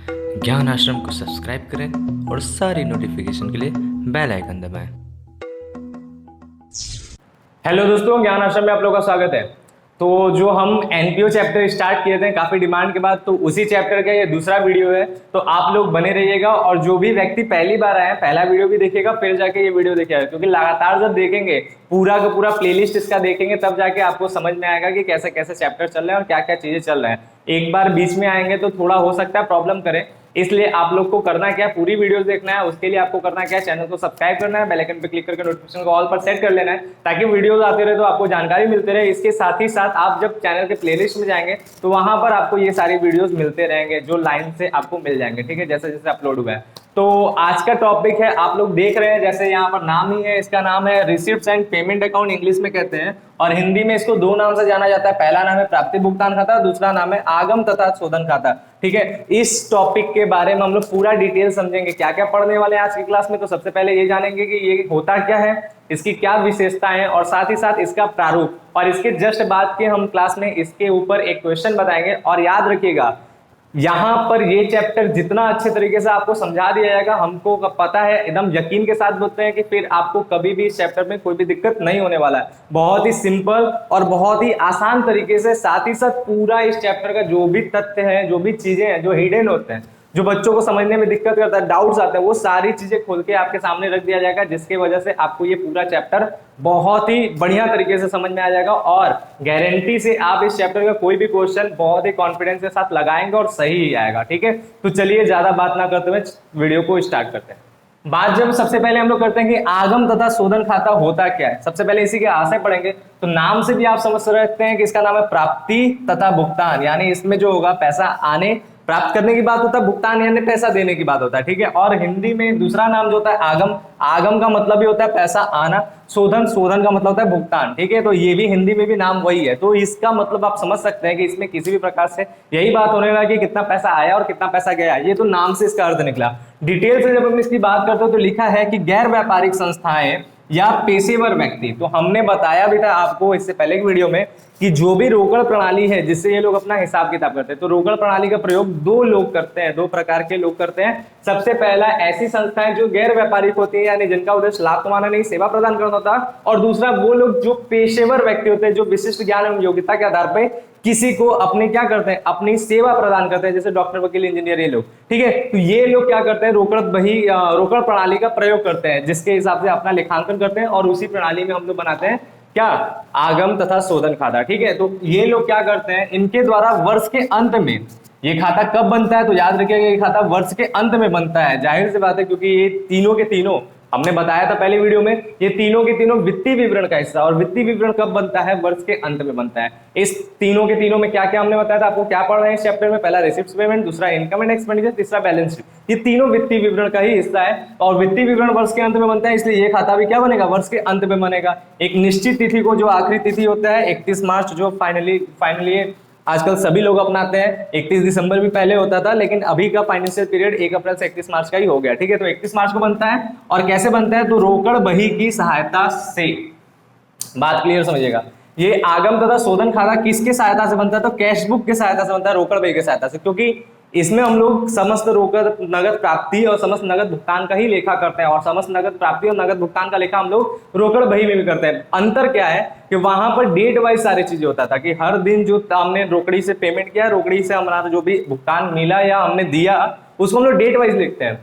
ज्ञान आश्रम को सब्सक्राइब करें और सारी नोटिफिकेशन के लिए बेल आइकन दबाएं। हेलो दोस्तों, ज्ञान आश्रम में आप लोगों का स्वागत है। तो जो हम एनपीओ चैप्टर स्टार्ट किए थे काफी डिमांड के बाद, तो उसी चैप्टर का ये दूसरा वीडियो है। तो आप लोग बने रहिएगा और जो भी व्यक्ति पहली बार आए पहला वीडियो भी देखिएगा, फिर जाके ये वीडियो देखिएगा, क्योंकि लगातार जब देखेंगे पूरा का पूरा प्लेलिस्ट इसका देखेंगे तब जाके आपको समझ में आएगा कि कैसे कैसे चैप्टर चल रहे हैं और क्या क्या चीजें चल रहे हैं। एक बार बीच में आएंगे तो थोड़ा हो सकता है प्रॉब्लम करे, इसलिए आप लोग को करना क्या है, पूरी वीडियोस देखना है। उसके लिए आपको करना क्या है, चैनल को सब्सक्राइब करना है, बेल आइकन पे क्लिक करके नोटिफिकेशन को ऑल पर सेट कर लेना है, ताकि वीडियोस आते रहे तो आपको जानकारी मिलते रहे। इसके साथ ही साथ आप जब चैनल के प्लेलिस्ट में जाएंगे तो वहां पर आपको ये सारी वीडियोस मिलते रहेंगे, जो लाइन से आपको मिल जाएंगे, ठीक है, जैसे जैसे अपलोड हुआ है। तो आज का टॉपिक है, आप लोग देख रहे हैं जैसे यहाँ पर नाम ही है, इसका नाम है receipts and payment account, English में कहते हैं, और हिंदी में इसको दो नाम से जाना जाता है। पहला नाम है प्राप्ति भुगतान खाता, दूसरा नाम है आगम तथा शोधन खाता। ठीक है, इस टॉपिक के बारे में हम लोग पूरा डिटेल समझेंगे, क्या क्या पढ़ने वाले हैं आज की क्लास में। तो सबसे पहले ये जानेंगे कि ये होता क्या है, इसकी क्या विशेषताएं हैं, और साथ ही साथ इसका प्रारूप, और इसके जस्ट बाद के हम क्लास में इसके ऊपर एक क्वेश्चन बताएंगे। और याद रखिएगा, यहां पर ये चैप्टर जितना अच्छे तरीके से आपको समझा दिया जाएगा, हमको पता है, एकदम यकीन के साथ बोलते हैं कि फिर आपको कभी भी इस चैप्टर में कोई भी दिक्कत नहीं होने वाला है। बहुत ही सिंपल और बहुत ही आसान तरीके से, साथ ही साथ पूरा इस चैप्टर का जो भी तथ्य है, जो भी चीजें हैं, जो हिडन होते हैं, जो बच्चों को समझने में दिक्कत करता है, डाउट्स आते हैं, वो सारी चीजें खोल के आपके सामने रख दिया जाएगा, जिसकी वजह से आपको ये पूरा चैप्टर बहुत ही बढ़िया तरीके से समझ में आ जाएगा। और गारंटी से आप इस चैप्टर का कोई भी क्वेश्चन बहुत ही कॉन्फिडेंस के साथ लगाएंगे और सही ही आएगा। ठीक है, तो चलिए ज्यादा बात ना करते हुए वीडियो को स्टार्ट करते हैं। बात जब सबसे पहले हम लोग करते हैं कि आगम तथा शोधन खाता होता क्या है, सबसे पहले इसी के आशय पढ़ेंगे। तो नाम से भी आप समझ सकते हैं कि इसका नाम है प्राप्ति तथा भुगतान, यानी इसमें जो होगा पैसा आने प्राप्त करने की बात होता है, भुगतान यानी पैसा देने की बात होता है। ठीक है, और हिंदी में दूसरा नाम जो होता है आगम, आगम का मतलब भी होता है पैसा आना, शोधन, शोधन का मतलब होता है भुगतान। ठीक है, तो ये भी हिंदी में भी नाम वही है। तो इसका मतलब आप समझ सकते हैं कि इसमें किसी भी प्रकार से यही बात होने लगा कि कितना पैसा आया और कितना पैसा गया, ये तो नाम से इसका अर्थ निकला। डिटेल से जब हम इसकी बात करते हो तो लिखा है कि गैर व्यापारिक संस्थाएं या पेशेवर व्यक्ति। तो हमने बताया भी था आपको इससे पहले की वीडियो में कि जो भी रोकड़ प्रणाली है जिससे ये लोग अपना हिसाब किताब करते हैं, तो रोकड़ प्रणाली का प्रयोग दो लोग करते हैं, दो प्रकार के लोग करते हैं। सबसे पहला ऐसी संस्थाएं जो गैर व्यापारिक होती है, यानी जिनका उद्देश्य लाभ कमाना नहीं, सेवा प्रदान करना होता है। और दूसरा वो लोग जो पेशेवर व्यक्ति होते हैं, जो विशिष्ट ज्ञान एवं योग्यता के आधार पर किसी को अपने क्या करते हैं, अपनी सेवा प्रदान करते हैं, जैसे डॉक्टर, वकील, इंजीनियर, ये लोग। ठीक है, तो ये लोग क्या करते हैं, रोकड़ प्रणाली का प्रयोग करते हैं, जिसके हिसाब से अपना लेखांकन करते हैं, और उसी प्रणाली में हम लोग बनाते हैं क्या, आगम तथा शोधन खाता। ठीक है, तो ये लोग क्या करते हैं, इनके द्वारा वर्ष के अंत में ये खाता कब बनता है, तो याद रखिएगा ये खाता वर्ष के अंत में बनता है। जाहिर सी बात है, क्योंकि ये तीनों के तीनों हमने बताया था पहले वीडियो में, ये तीनों के तीनों वित्तीय विवरण का हिस्सा, और वित्तीय विवरण कब बनता है, वर्ष के अंत में बनता है। इस तीनों के तीनों में क्या क्या हमने बताया था, आपको क्या पढ़ रहे हैं इस चैप्टर में, पहला रिसिप्ट्स पेमेंट, दूसरा इनकम एंड एक्सपेंडिचर, तीसरा बैलेंस शीट। ये तीनों वित्तीय विवरण का ही हिस्सा है, और वित्तीय विवरण वर्ष के अंत में बनता है, इसलिए ये खाता भी क्या बनेगा, वर्ष के अंत में बनेगा। एक निश्चित तिथि को, जो आखिरी तिथि होता है 31 मार्च, जो फाइनली आजकल सभी लोग अपनाते हैं। 31 दिसंबर भी पहले होता था, लेकिन अभी का फाइनेंशियल पीरियड 1 अप्रैल से 31 मार्च का ही हो गया। ठीक है, तो 31 मार्च को बनता है। और कैसे बनता है, तो रोकड़ बही की सहायता से। बात क्लियर समझिएगा, ये आगम तथा शोधन खाता किसके सहायता से बनता है, तो कैश बुक की सहायता से बनता है, रोकड़ बही की सहायता से, क्योंकि इसमें हम लोग समस्त रोकड़ नगद प्राप्ति और समस्त नगद भुगतान का ही लेखा करते हैं, और समस्त नगद प्राप्ति और नगद भुगतान का लेखा हम लोग रोकड़ बही में भी करते हैं। अंतर क्या है कि वहां पर डेट वाइज सारी चीजें होता था, कि हर दिन जो हमने रोकड़ी से पेमेंट किया, रोकड़ी से हमारा जो भी भुगतान मिला या हमने दिया, उसको हम लोग डेट वाइज लिखते हैं।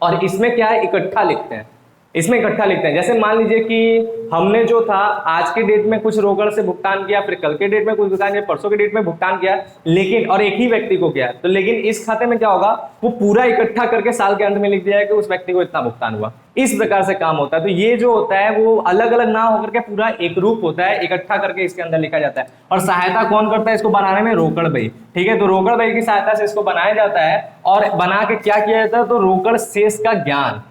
और इसमें क्या है, इकट्ठा लिखते हैं, इसमें इकट्ठा लिखते हैं। जैसे मान लीजिए कि हमने जो था आज के डेट में कुछ रोकड़ से भुगतान किया, फिर कल के डेट में कुछ भुगतान किया, परसों के डेट में भुगतान किया, लेकिन और एक ही व्यक्ति को किया, तो लेकिन इस खाते में क्या होगा, वो पूरा इकट्ठा करके साल के अंत में लिख दिया है कि उस व्यक्ति को इतना भुगतान हुआ। इस प्रकार से काम होता है। तो ये जो होता है वो अलग अलग ना होकर के पूरा एक रूप होता है, इकट्ठा करके इसके अंदर लिखा जाता है। और सहायता कौन करता है इसको बनाने में, रोकड़ बही। ठीक है, तो रोकड़ बही की सहायता से इसको बनाया जाता है, और बना के क्या किया जाता है, तो रोकड़ शेष का ज्ञान।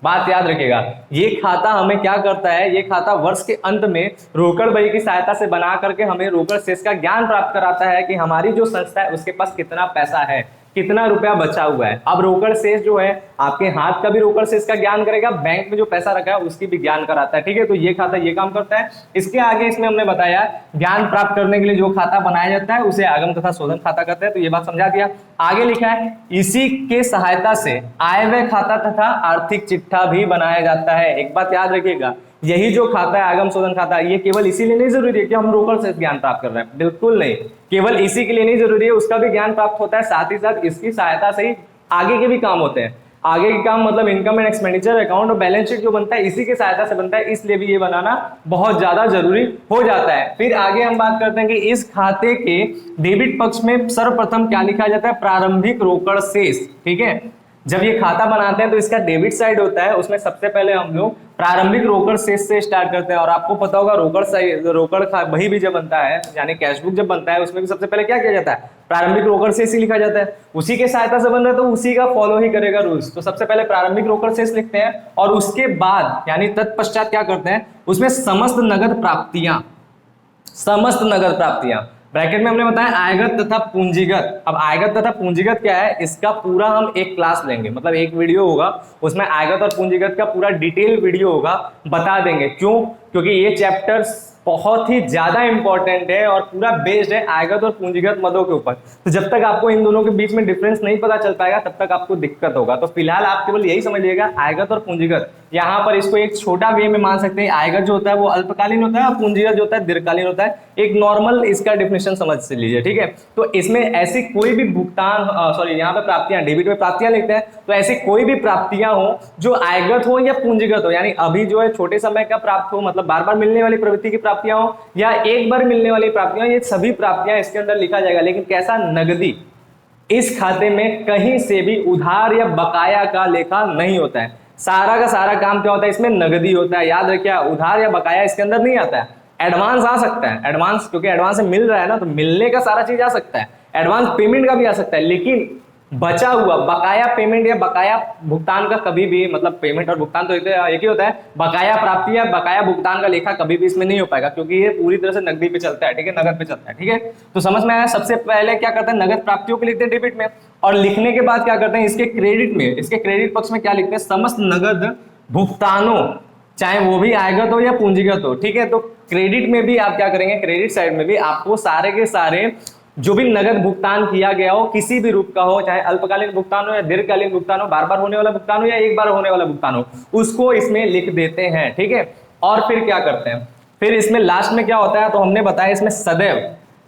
बात याद रखिएगा, ये खाता हमें क्या करता है, ये खाता वर्ष के अंत में रोकड़ बही की सहायता से बना करके हमें रोकड़ शेष का ज्ञान प्राप्त कराता है कि हमारी जो संस्था है उसके पास कितना पैसा है, कितना रुपया बचा हुआ है। अब रोकड़ शेष जो है आपके हाथ का भी रोकड़ शेष का ज्ञान करेगा, बैंक में जो पैसा रखा है उसकी भी ज्ञान कराता है, ठीक है। तो ये खाता ये काम करता है। इसके आगे इसमें हमने बताया ज्ञान प्राप्त करने के लिए जो खाता बनाया जाता है उसे आगम तथा शोधन खाता कहते हैं, तो ये बात समझा दिया। आगे लिखा है इसी के सहायता से आय व्यय खाता तथा आर्थिक चिट्ठा भी बनाया जाता है। एक बात याद रखिएगा, यही जो खाता है आगम शोधन खाता, ये केवल इसीलिए नहीं जरूरी है कि हम रोकड़ से ज्ञान प्राप्त कर रहे हैं, बिल्कुल नहीं, केवल इसी के लिए नहीं जरूरी है, उसका भी ज्ञान प्राप्त होता है, साथ ही साथ इसकी सहायता से ही आगे के भी काम होते हैं। आगे के काम मतलब इनकम एंड एक्सपेंडिचर अकाउंट और बैलेंस शीट जो बनता है इसी की सहायता से बनता है, इसलिए भी ये बनाना बहुत ज्यादा जरूरी हो जाता है। फिर आगे हम बात करते हैं कि इस खाते के डेबिट पक्ष में सर्वप्रथम क्या लिखा जाता है, प्रारंभिक रोकड़ शेष, ठीक है। जब ये खाता बनाते हैं तो इसका डेबिट साइड होता है, उसमें सबसे पहले हम लोग प्रारंभिक रोकड़ शेष से स्टार्ट करते हैं। और आपको पता होगा रोकड़ बही भी जब बनता है यानी कैश बुक जब बनता है उसमें भी सबसे पहले क्या किया जाता है, प्रारंभिक रोकड़ शेष ही लिखा जाता है। उसी के सहायता से बन रहा है तो उसी का फॉलो ही करेगा रूल्स। तो सबसे पहले प्रारंभिक रोकड़ शेष लिखते हैं और उसके बाद यानी तत्पश्चात क्या करते हैं, उसमें समस्त नगद प्राप्तियां ब्रैकेट में हमने बताया आयगत तथा पूंजीगत। अब आयगत तथा पूंजीगत क्या है, इसका पूरा हम एक क्लास लेंगे, मतलब एक वीडियो होगा उसमें आयगत और पूंजीगत का पूरा डिटेल वीडियो होगा, बता देंगे। क्यों? क्योंकि ये चैप्टर बहुत ही ज्यादा इंपॉर्टेंट है और पूरा बेस्ड है आयगत और पूंजीगत मदों के ऊपर। तो जब तक आपको इन दोनों के बीच में डिफरेंस नहीं पता चल पाएगा तब तक आपको दिक्कत होगा। तो फिलहाल आप केवल यही समझिएगा आयगत और पूंजीगत, यहाँ पर इसको एक छोटा वे में मान सकते हैं। आयगत जो होता है वो अल्पकालीन होता है और पूंजीगत जो होता है दीर्घकालीन होता है। एक नॉर्मल इसका डिफिनेशन समझ से लीजिए, ठीक है। तो इसमें ऐसी कोई भी भुगतान यहाँ पे प्राप्तियां, डेबिट में प्राप्तियां लिखते हैं, तो ऐसी कोई भी प्राप्तियां हो जो आयगत हो या पूंजीगत हो, यानी अभी जो है छोटे समय का प्राप्त हो, मतलब बार बार मिलने वाली प्रवृत्ति की प्राप्तियां हो या एक बार मिलने वाली प्राप्तियां, ये सभी प्राप्तियां इसके अंदर लिखा जाएगा। लेकिन कैसा, नगदी। इस खाते में कहीं से भी उधार या बकाया का लेखा नहीं होता है। सारा का सारा काम क्या होता है, इसमें नगदी होता है। याद रखिए, उधार या बकाया इसके अंदर नहीं आता है। एडवांस आ सकता है, एडवांस क्योंकि एडवांस से मिल रहा है ना, तो मिलने का सारा चीज आ सकता है, एडवांस पेमेंट का भी आ सकता है। लेकिन बचा हुआ बकाया पेमेंट या बकाया भुगतान का कभी भी, मतलब पेमेंट और भुगतान तो एक ही होता है, बकाया प्राप्ति या बकाया भुगतान का लेखा कभी भी इसमें नहीं हो पाएगा, क्योंकि ये पूरी तरह से नकदी पे चलता है, ठीक है, नगद पे चलता है, ठीक है। तो समझ में आया। सबसे पहले क्या करते हैं, नगद प्राप्तियों को लिखते हैं डेबिट में, और लिखने के बाद क्या करते हैं, इसके क्रेडिट में, इसके क्रेडिट पक्ष में क्या लिखते हैं, समस्त नगद भुगतानों, चाहे वो भी आयगत हो या पूंजीगत हो, ठीक है। तो क्रेडिट में भी आप क्या करेंगे, क्रेडिट साइड में भी आपको सारे के सारे जो भी नगद भुगतान किया गया हो, किसी भी रूप का हो, चाहे अल्पकालीन भुगतान हो या दीर्घकालीन भुगतान हो, बार बार होने वाला भुगतान हो या एक बार होने वाला भुगतान हो, उसको इसमें लिख देते हैं, ठीक है। और फिर क्या करते हैं, फिर इसमें लास्ट में क्या होता है, तो हमने बताया इसमें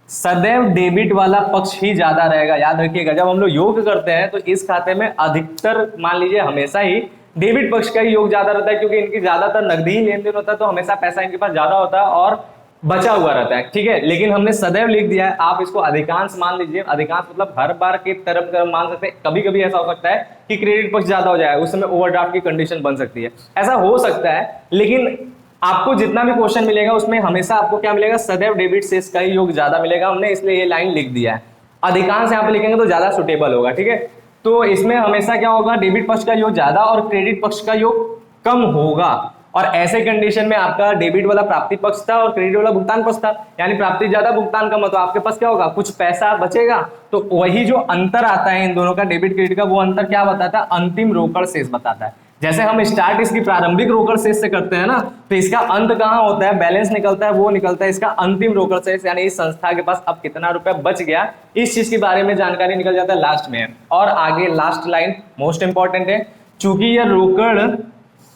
सदैव डेबिट वाला पक्ष ही ज्यादा रहेगा। याद रखिएगा, जब हम लोग योग करते हैं तो इस खाते में अधिकतर, मान लीजिए हमेशा ही डेबिट पक्ष का ही योग ज्यादा रहता है, क्योंकि इनकी ज्यादातर नकदी ही लेन देन होता है, तो हमेशा पैसा इनके पास ज्यादा होता है और बचा हुआ रहता है, ठीक है। लेकिन हमने सदैव लिख दिया है, आप इसको अधिकांश मान लीजिए। अधिकांश मतलब हर बार की तरफ मान सकते हैं। कभी कभी ऐसा हो सकता है कि क्रेडिट पक्ष ज्यादा हो जाए, उस समय ओवरड्राफ्ट की कंडीशन बन सकती है, ऐसा हो सकता है। लेकिन आपको जितना भी क्वेश्चन मिलेगा उसमें हमेशा आपको क्या मिलेगा, सदैव डेबिट शेष का ही योग ज्यादा मिलेगा। हमने इसलिए ये लाइन लिख दिया है। अधिकांश यहाँ पे लिखेंगे तो ज्यादा सुटेबल होगा, ठीक है। तो इसमें हमेशा क्या होगा, डेबिट पक्ष का योग ज्यादा और क्रेडिट पक्ष का योग कम होगा। और ऐसे कंडीशन में आपका डेबिट वाला प्राप्ति पक्ष था और क्रेडिट वाला भुगतान पक्ष था, यानी प्राप्ति ज्यादा भुगतान कम, तो आपके पास क्या होगा, कुछ पैसा बचेगा। तो वही जो अंतर आता है इन दोनों का, डेबिट क्रेडिट का, वो अंतर क्या बताता है, अंतिम रोकड़ शेष बताता है। जैसे हम स्टार्ट इसकी प्रारंभिक रोकड़ शेष से करते हैं ना, तो इसका अंत कहाँ होता है, बैलेंस निकलता है, वो निकलता है इसका अंतिम रोकड़ शेष, यानी इस संस्था के पास अब कितना रुपया बच गया, इस चीज के बारे में जानकारी निकल जाता है लास्ट में। और आगे लास्ट लाइन मोस्ट इंपॉर्टेंट है, चूंकि यह रोकड़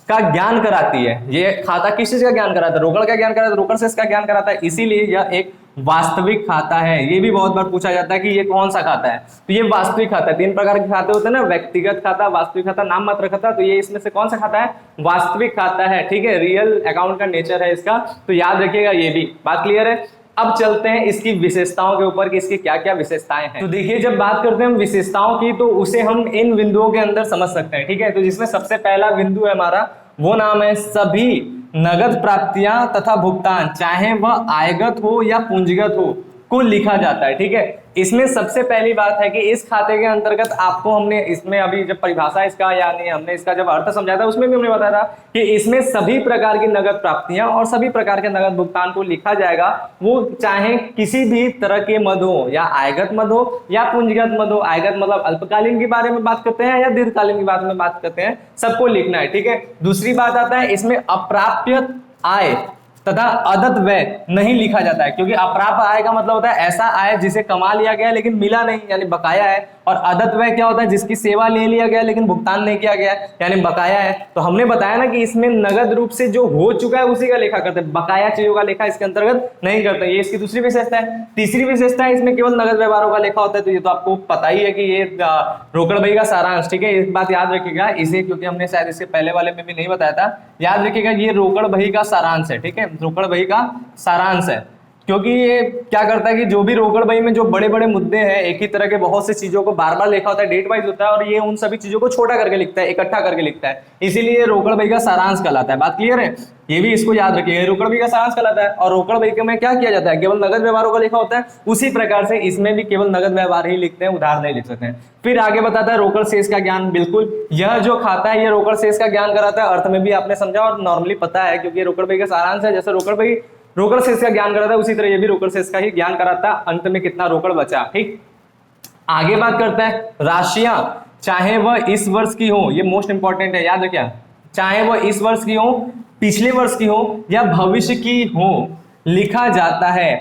का ज्ञान कराती है। ये खाता किस चीज का ज्ञान कराता है, रोकड़ का ज्ञान कराता है, रोकड़ शेष का ज्ञान कराता है, इसीलिए यह एक वास्तविक खाता है। ये भी बहुत बार पूछा जाता है कि ये कौन सा खाता है, तो ये वास्तविक खाता है। 3 प्रकार के खाते होते हैं ना, व्यक्तिगत खाता, वास्तविक खाता, नाम मात्र खाता। तो ये इसमें से कौन सा खाता है, वास्तविक खाता है, ठीक है। रियल अकाउंट का नेचर है इसका, तो याद रखिएगा। ये भी बात क्लियर है। अब चलते हैं इसकी विशेषताओं के ऊपर कि इसकी क्या क्या विशेषताएं हैं। तो देखिए, जब बात करते हैं हम विशेषताओं की, तो उसे हम इन बिंदुओं के अंदर समझ सकते हैं, ठीक है। तो जिसमें सबसे पहला बिंदु है हमारा, वो नाम है सभी नगद प्राप्तियां तथा भुगतान, चाहे वह आयगत हो या पूंजीगत हो, को लिखा जाता है। ठीक है, इसमें सबसे पहली बात है कि इस खाते के अंतर्गत आपको हमने इसमें अभी जब परिभाषा इसका यानी हमने इसका जब अर्थ समझा था उसमें भी हमने बताया था कि इसमें सभी प्रकार की नगद प्राप्तियां और सभी प्रकार के नगद भुगतान को लिखा जाएगा, वो चाहे किसी भी तरह के मद हो या आयगत मद हो या पूंजीगत मद हो। आयगत मतलब अल्पकालीन के बारे में बात करते हैं या दीर्घकालीन के बारे में बात करते हैं, सबको लिखना है। ठीक है, दूसरी बात आता है इसमें अप्राप्य आय तथा अदत्त व्यय नहीं लिखा जाता है, क्योंकि अप्राप्य आय का मतलब होता है ऐसा आय जिसे कमा लिया गया लेकिन मिला नहीं यानी बकाया है, और अदत्त व्यय क्या होता है जिसकी सेवा ले लिया गया लेकिन भुगतान नहीं किया गया यानी बकाया है। तो हमने बताया ना कि इसमें नगद रूप से जो हो चुका है उसी का लेखा करते हैं, बकाया चीजों का लेखा इसके अंतर्गत नहीं करते। ये इसकी दूसरी विशेषता है। तीसरी विशेषता है इसमें केवल नगद व्यवहारों का लेखा होता है। तो ये तो आपको पता ही है कि ये रोकड़ बही का सारांश। ठीक है, एक बात याद रखिएगा इसे, क्योंकि हमने शायद इसके पहले वाले में भी नहीं बताया था, याद रखिएगा ये रोकड़ बही का सारांश है। ठीक है, रोकड़ बही का सारांश है, क्योंकि ये क्या करता है कि जो भी रोकड़ बही में जो बड़े बड़े मुद्दे हैं, एक ही तरह के बहुत सी चीजों को बार बार लिखा होता है, डेट वाइज होता है, और ये उन सभी चीजों को छोटा करके लिखता है, इकट्ठा करके लिखता है, इसीलिए रोकड़ बही का सारांश कहलाता है। बात क्लियर है, ये भी इसको याद रखिए, रोकड़ बही का सारांश कहलाता है। और रोकड़ बही में क्या किया जाता है, केवल नगद व्यवहारों का लिखा होता है, उसी प्रकार से इसमें भी केवल नगद व्यवहार ही लिखते हैं, उधार नहीं लिख सकते हैं। फिर आगे बताता है रोकड़ शेष का ज्ञान। बिल्कुल, यह जो खाता है ये रोकड़ शेष का ज्ञान कराता है। अर्थ में भी आपने समझा और नॉर्मली पता है, क्योंकि रोकड़ बही का सारांश है। जैसे रोकड़ बही रोकड़ शेष का ज्ञान कराता है, उसी तरह ये भी रोकड़ शेष का ही ज्ञान कराता है, अंत में कितना रोकड़ बचा। ठीक, आगे बात करता है राशियां, चाहे वह इस वर्ष की हो, ये मोस्ट इंपॉर्टेंट है, याद रखिए, चाहे वह इस वर्ष की हो, पिछले वर्ष की हो या भविष्य की हो, लिखा जाता है।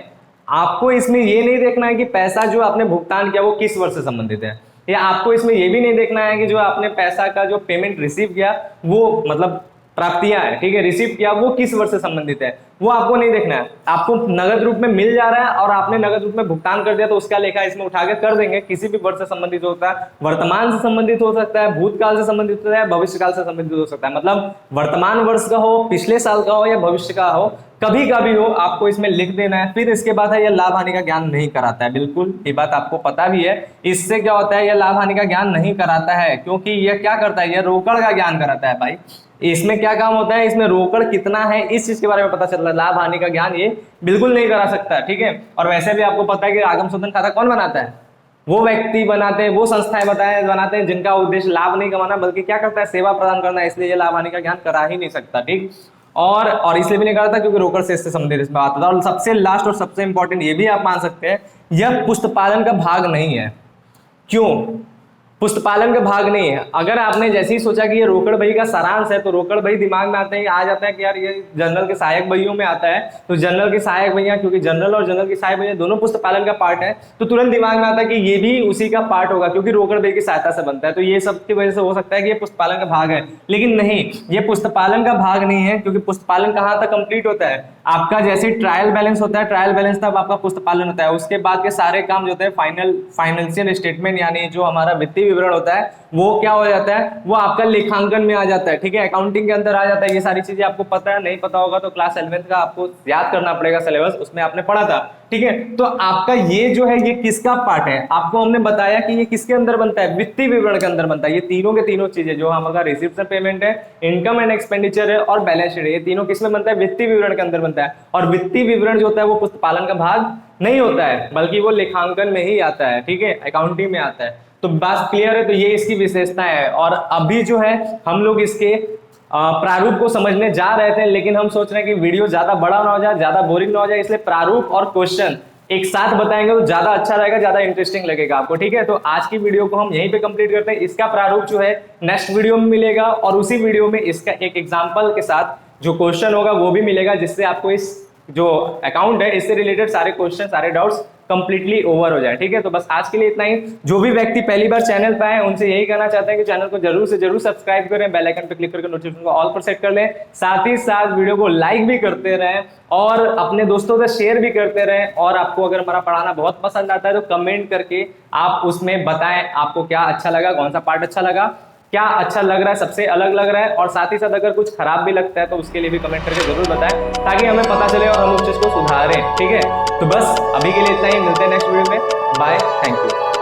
आपको इसमें ये नहीं देखना है कि पैसा जो आपने भुगतान किया वो किस वर्ष से संबंधित है, या आपको इसमें ये भी नहीं देखना है कि जो आपने पैसा का जो पेमेंट रिसीव किया वो मतलब प्राप्तियां है, ठीक है, रिसीव किया वो किस वर्ष से संबंधित है, वो आपको नहीं देखना है। आपको नगद रूप में मिल जा रहा है और आपने नगद रूप में भुगतान कर दिया तो उसका लेखा इसमें उठा के कर देंगे। किसी भी वर्ष से संबंधित होता है, वर्तमान से संबंधित हो सकता है, भूतकाल से संबंधित होता है, भविष्य काल से संबंधित हो सकता है। मतलब वर्तमान वर्ष का हो, पिछले साल का हो या भविष्य का हो, कभी का भी हो, आपको इसमें लिख देना है। फिर इसके बाद है यह लाभ हानि का ज्ञान नहीं कराता है। बिल्कुल ये बात आपको पता भी है। इससे क्या होता है, यह लाभ हानि का ज्ञान नहीं कराता है, क्योंकि यह क्या करता है, यह रोकड़ का ज्ञान कराता है। भाई इसमें क्या काम होता है, इसमें रोकड़ कितना है इस चीज के बारे में पता चल रहा है, लाभ हानि का ज्ञान ये बिल्कुल नहीं करा सकता। ठीक है, और वैसे भी आपको पता है कि आगम शोधन खाता कौन बनाता है, वो व्यक्ति बनाते हैं, वो संस्थाएं बनाते हैं जिनका उद्देश्य लाभ नहीं कमाना बल्कि क्या करता है, सेवा प्रदान करना है। इसलिए ये लाभ हानि का ज्ञान करा ही नहीं सकता। ठीक, और इसलिए भी नहीं कराता क्योंकि रोकड़ शेष से संबंधित इसमें बात होता है। और सबसे लास्ट और सबसे इंपॉर्टेंट ये भी आप मान सकते हैं, यह पुस्तपालन का भाग नहीं है। क्यों पुस्तपालन का भाग नहीं है? अगर आपने जैसे ही सोचा कि ये रोकड़ बही का सारांश है तो रोकड़ बही दिमाग में आ जाता है कि यार ये जनरल के सहायक बहियों में आता है, तो जनरल के सहायक बहियां, क्योंकि जनरल और जनरल की सहायक बहियां दोनों पुस्तपालन का पार्ट है, तो तुरंत दिमाग में आता है कि ये भी उसी का पार्ट होगा क्योंकि रोकड़ बही की सहायता से बनता है। तो ये सब की वजह से हो सकता है कि ये पुस्तपालन का भाग है, लेकिन नहीं, ये पुस्तपालन का भाग नहीं है। क्योंकि पुस्तपालन कहाँ तक कंप्लीट होता है, आपका जैसे ट्रायल बैलेंस होता है, ट्रायल बैलेंस तब आपका पुस्तपालन होता है। उसके बाद के सारे काम जो होते हैं फाइनेंशियल स्टेटमेंट यानी जो हमारा वित्तीय विवरण होता है वो क्या हो जाता है, वो आपका लेखांकन में आ जाता है। ठीक है, अकाउंटिंग के अंदर आ जाता है। ये सारी चीजें आपको पता है, नहीं पता होगा तो क्लास 11th का आपको याद करना पड़ेगा सिलेबस, उसमें आपने पढ़ा था। ठीक है, तो आपका ये जो है ये किसका पार्ट है, आपको हमने बताया कि ये किसके अंदर बनता है, वित्तीय विवरण के अंदर बनता है। ये तीनों के तीनों चीजें जो हमारा रिसीप्ट एंड पेमेंट है, इनकम एंड एक्सपेंडिचर है और बैलेंस शीट है, ये तीनों किसमें बनता है, वित्तीय विवरण के अंदर बनता है। और वित्तीय विवरण जो होता है वो पुस्तपालन का भाग नहीं होता है, बल्कि वो लेखांकन में ही आता है। ठीक है, अकाउंटिंग में आता है। तो बात क्लियर है, तो ये इसकी विशेषता है। और अभी जो है हम लोग इसके प्रारूप को समझने जा रहे थे, लेकिन हम सोच रहे हैं कि वीडियो ज्यादा बड़ा ना हो जाए, ज्यादा बोरिंग ना हो जाए, इसलिए प्रारूप और क्वेश्चन एक साथ बताएंगे तो ज्यादा अच्छा रहेगा, ज्यादा इंटरेस्टिंग लगेगा आपको। ठीक है, तो आज की वीडियो को हम यहीं पे कंप्लीट करते हैं। इसका प्रारूप जो है नेक्स्ट वीडियो में मिलेगा, और उसी वीडियो में इसका एक एग्जाम्पल के साथ जो क्वेश्चन होगा वो भी मिलेगा, जिससे आपको इस जो अकाउंट है इससे रिलेटेड सारे क्वेश्चन, सारे डाउट्स कंप्लीटली ओवर हो जाए। ठीक है, तो बस आज के लिए इतना ही। जो भी व्यक्ति पहली बार चैनल पे आए उनसे यही कहना चाहते हैं कि चैनल को जरूर से जरूर सब्सक्राइब करें, बेल आइकन पे क्लिक करके नोटिफिकेशन को ऑल पर सेट कर लें, साथ ही साथ वीडियो को लाइक भी करते रहें और अपने दोस्तों से शेयर भी करते रहें। और आपको अगर हमारा पढ़ाना बहुत पसंद आता है तो कमेंट करके आप उसमें बताएं आपको क्या अच्छा लगा, कौन सा पार्ट अच्छा लगा, क्या अच्छा लग रहा है, सबसे अलग लग रहा है, और साथ ही साथ अगर कुछ खराब भी लगता है तो उसके लिए भी कमेंट करके जरूर बताएं, ताकि हमें पता चले और हम उस चीज को सुधारें। ठीक है, तो बस अभी के लिए इतना ही, मिलते हैं नेक्स्ट वीडियो में। Bye, thank you.